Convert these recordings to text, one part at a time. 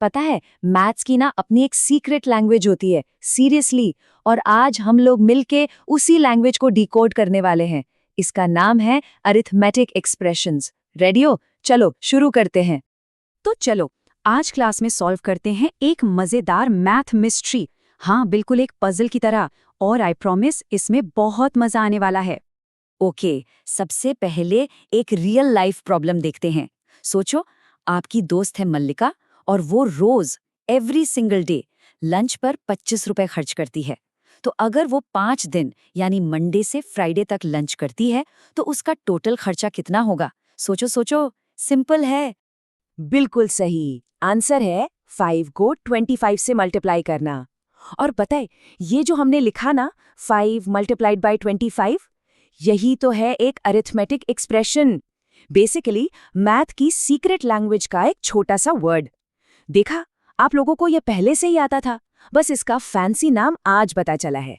पता है, मैथ्स की ना अपनी एक सीक्रेट लैंग्वेज होती है, सीरियसली। और आज हम लोग मिलके उसी लैंग्वेज को डिकोड करने वाले हैं। इसका नाम है अरिथमेटिक एक्सप्रेशंस। रेडी हो? चलो शुरू करते हैं। तो चलो आज क्लास में सॉल्व करते हैं एक मजेदार मैथ मिस्ट्री। हाँ, बिल्कुल एक पजल की तरह। और आई प्रॉमिस इसमें बहुत मजा आने वाला है। ओके, सबसे पहले एक रियल लाइफ प्रॉब्लम देखते हैं। सोचो, आपकी दोस्त है मल्लिका और वो रोज एवरी सिंगल डे लंच पर 25 रुपए खर्च करती है। तो अगर वो 5 दिन यानी मंडे से फ्राइडे तक लंच करती है तो उसका टोटल खर्चा कितना होगा? सोचो सोचो, सिंपल है। बिल्कुल सही आंसर है 5 को 25 से मल्टीप्लाई करना। और पता है, ये जो हमने लिखा ना 5 मल्टीप्लाइड बाय 25, यही तो है एक अरिथमेटिक एक्सप्रेशन। बेसिकली मैथ की सीक्रेट लैंग्वेज का एक छोटा सा वर्ड। देखा, आप लोगों को ये पहले से ही आता था, बस इसका फैंसी नाम आज पता चला है।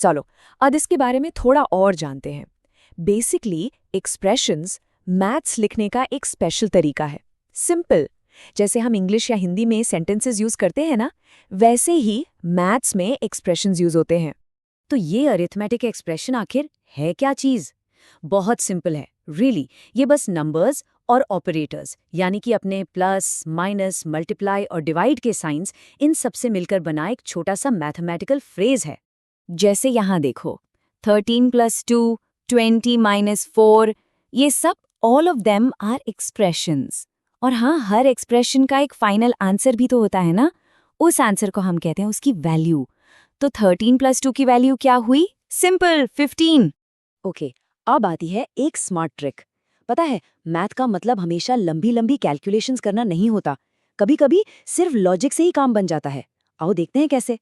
चलो अब इसके बारे में थोड़ा और जानते हैं। बेसिकली एक्सप्रेशंस मैथ्स लिखने का एक स्पेशल तरीका है। सिंपल, जैसे हम इंग्लिश या हिंदी में सेंटेंसेस यूज करते हैं ना, वैसे ही मैथ्स में एक्सप्रेशंस यूज होते हैं। तो ये अरिथमेटिक एक्सप्रेशन आखिर है क्या चीज? बहुत सिंपल है, रियली। ये बस नंबर्स और ऑपरेटर्स यानी कि अपने प्लस, माइनस, मल्टीप्लाई और डिवाइड के साइंस, इन सब से मिलकर बना एक छोटा सा मैथमेटिकल फ्रेज है। जैसे यहाँ देखो, 13 + 2, 20 - 4, ये सब all of them are expressions. और हाँ, हर एक्सप्रेशन का एक फाइनल आंसर भी तो होता है ना। उस आंसर को हम कहते हैं उसकी वैल्यू। तो 13 + 2 की वैल्यू क्या हुई? सिंपल, 15। ओके, अब आती है एक स्मार्ट ट्रिक। पता है, मैथ का मतलब हमेशा लंबी लंबी कैलकुलेशंस करना नहीं होता। कभी कभी सिर्फ लॉजिक से ही काम बन जाता है। आओ देखते हैं कैसे।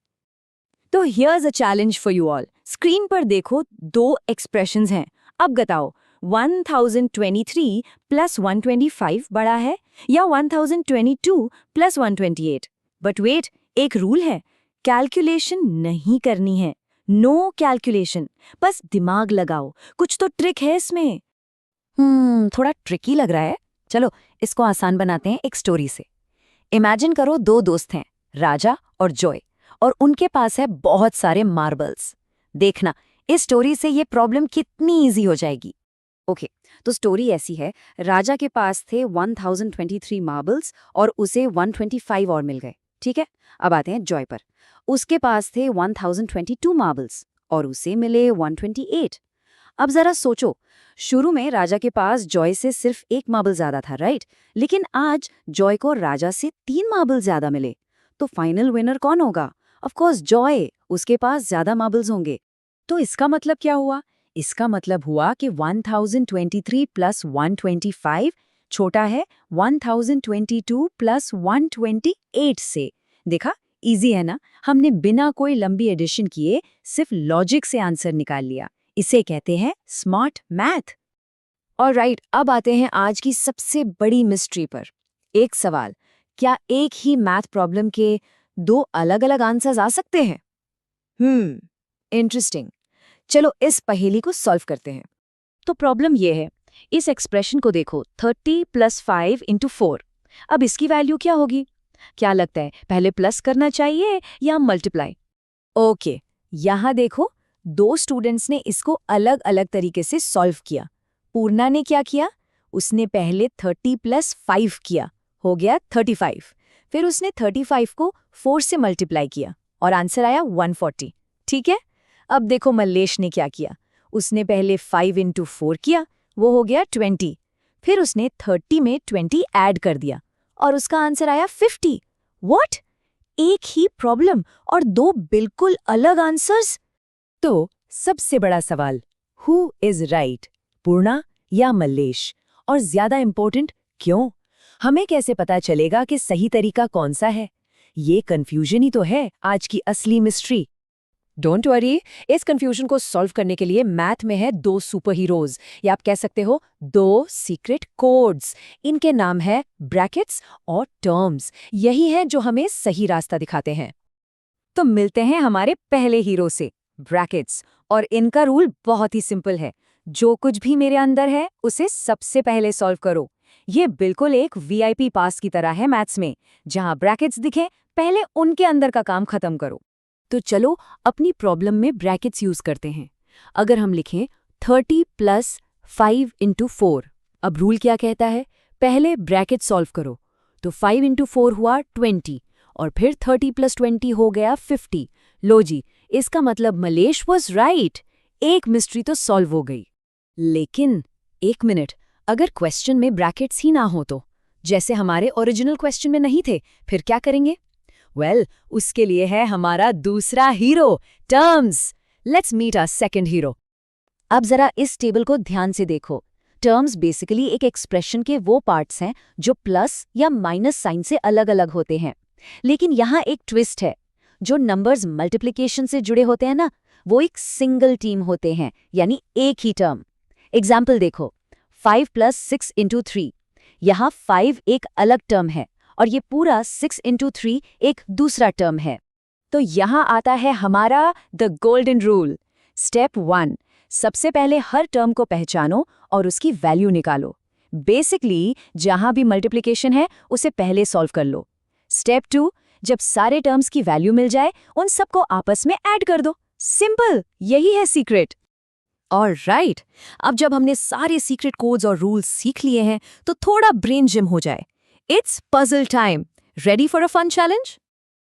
तो here's a challenge for you all. Screen पर देखो, 2 एक्सप्रेशंस हैं। अब बताओ, 1023 + 125 बड़ा है या 1022 + 128? बट वेट, एक रूल है, कैलकुलेशन नहीं करनी है। नो कैलकुलेशन, बस दिमाग लगाओ। कुछ तो ट्रिक है इसमें। थोड़ा ट्रिकी लग रहा है। चलो इसको आसान बनाते हैं एक स्टोरी से। इमेजिन करो, 2 दोस्त हैं, राजा और जॉय, और उनके पास है बहुत सारे मार्बल्स। देखना, इस स्टोरी से ये प्रॉब्लम कितनी इजी हो जाएगी। ओके, तो स्टोरी ऐसी है, राजा के पास थे 1023 मार्बल्स और उसे 125 और मिल गए। ठीक है, अब आते हैं जॉय पर। उसके पास थे 1022 मार्बल्स और उसे मिले 128। अब जरा सोचो, शुरू में राजा के पास जॉय से सिर्फ 1 मार्बल ज्यादा था, राइट? लेकिन आज जॉय को राजा से 3 मार्बल ज्यादा मिले। तो फाइनल विनर कौन होगा? ऑफ कोर्स जॉय, उसके पास ज्यादा मार्बल्स होंगे। तो इसका मतलब क्या हुआ? इसका मतलब हुआ कि 1023 + 125 छोटा है 1022 + 128 से। देखा, इजी है ना? हमने बिना कोई लंबी एडिशन किए सिर्फ लॉजिक से आंसर निकाल लिया। इसे कहते हैं स्मार्ट मैथ। और राइट, अब आते हैं आज की सबसे बड़ी मिस्ट्री पर। एक सवाल, क्या एक ही मैथ प्रॉब्लम के 2 अलग-अलग आंसर्स आ सकते हैं? इंटरेस्टिंग। चलो इस पहेली को सॉल्व करते हैं। तो प्रॉब्लम ये है, इस एक्सप्रेशन को देखो, 30 + 5 × 4। अब इसकी वैल्यू क्या होगी? क्या लगता है, पहले प्लस करना चाहिए या मल्टीप्लाई? ओके, यहाँ देखो, 2 स्टूडेंट्स ने इसको अलग अलग तरीके से सॉल्व किया। पूर्णा ने क्या किया? उसने पहले 30 + 5 किया, हो गया 35। फिर उसने 35 को 4 से मल्टीप्लाई किया और आंसर आया 140। ठीक है। अब देखो मल्लेश ने क्या किया। उसने पहले 5 × 4 किया, वो हो गया 20। फिर उसने 30 में 20 ऐड कर दिया और उसका आंसर आया 50। व्हाट? एक ही प्रॉब्लम और 2 बिल्कुल अलग आंसर्स? तो सबसे बड़ा सवाल, हु इज राइट, पूर्णा या मल्लेश? और ज्यादा इंपॉर्टेंट, क्यों? हमें कैसे पता चलेगा कि सही तरीका कौन सा है? ये कंफ्यूजन ही तो है आज की असली मिस्ट्री। डोंट वरी, इस कंफ्यूजन को सॉल्व करने के लिए मैथ में है 2 सुपर हीरोज, या आप कह सकते हो 2 सीक्रेट कोड्स। इनके नाम है ब्रैकेट्स और टर्म्स। यही है जो हमें सही रास्ता दिखाते हैं। तो मिलते हैं हमारे पहले हीरो से, ब्रैकेट्स। और इनका रूल बहुत ही सिंपल है, जो कुछ भी मेरे अंदर है उसे सबसे पहले सॉल्व करो। ये बिल्कुल एक वीआईपी पास की तरह है मैथ्स में, जहां ब्रैकेट्स दिखे पहले उनके अंदर का काम खत्म करो। तो चलो अपनी प्रॉब्लम में ब्रैकेट्स यूज करते हैं। अगर हम लिखें 30 + 5 × 4, अब रूल क्या कहता है, पहले ब्रैकेट सॉल्व करो। तो 5 × 4 हुआ 20 और फिर 30 + 20 हो गया 50। लो जी, इसका मतलब मलेश वॉज राइट, एक मिस्ट्री तो सॉल्व हो गई। लेकिन एक मिनट, अगर क्वेश्चन में ब्रैकेट्स ही ना हो तो, जैसे हमारे ओरिजिनल क्वेश्चन में नहीं थे, फिर क्या करेंगे? वेल, उसके लिए है हमारा दूसरा hero, terms. Let's meet our second hero. अब जरा इस टेबल को ध्यान से देखो। टर्म्स बेसिकली एक एक्सप्रेशन के वो पार्ट्स हैं जो प्लस या माइनस साइन से अलग अलग होते हैं। लेकिन यहाँ एक ट्विस्ट है, जो नंबर्स मल्टीप्लिकेशन से जुड़े होते हैं ना, वो एक सिंगल टीम होते हैं, यानी एक ही टर्म। एग्जाम्पल देखो, 5 + 6 × 3। यहाँ 5 एक अलग टर्म है और ये पूरा 6 × 3 एक दूसरा टर्म है। तो यहाँ आता है हमारा द गोल्डन रूल। स्टेप 1, सबसे पहले हर टर्म को पहचानो और उसकी वैल्यू निकालो। बेसिकली जहाँ भी मल्टीप्लिकेशन है उसे पहले सॉल्व कर लो। स्टेप 2, जब सारे टर्म्स की वैल्यू मिल जाए उन सबको आपस में ऐड कर दो। सिंपल, यही है सीक्रेट। ऑलराइट, अब जब हमने सारे सीक्रेट कोड्स और रूल्स सीख लिए हैं तो थोड़ा ब्रेन जिम हो जाए। It's puzzle time. Ready for a fun challenge?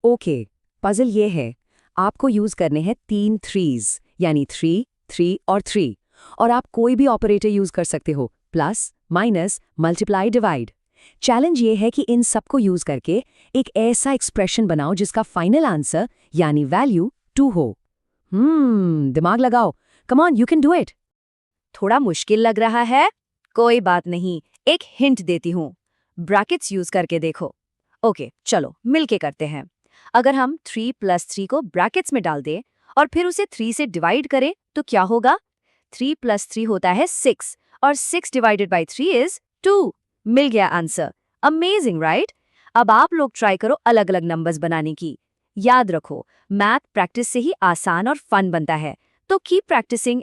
Okay, puzzle ये है, आपको यूज करने हैं 3 3s, यानी 3, 3 और 3। और आप कोई भी ऑपरेटर यूज कर सकते हो, plus, minus, multiply, divide. Challenge ये है कि इन सबको यूज करके एक ऐसा एक्सप्रेशन बनाओ जिसका फाइनल आंसर यानी वैल्यू 2 हो। दिमाग लगाओ, come on, you can do it. थोड़ा मुश्किल लग रहा है? कोई बात नहीं, एक हिंट देती हूँ। ब्रैकेट्स यूज करके देखो। ओके, चलो मिलके करते हैं। अगर हम 3 + 3 को ब्रैकेट्स में डाल दें और फिर उसे 3 से डिवाइड करें तो क्या होगा? 3 + 3 होता है 6 और 6 / 3 इज 2। मिल गया आंसर। Amazing, right? अब आप लोग ट्राई करो अलग अलग नंबर्स बनाने की। याद रखो, मैथ प्रैक्टिस से ही आसान और फन बनता है। तो कीप प्रैक्टिसिंग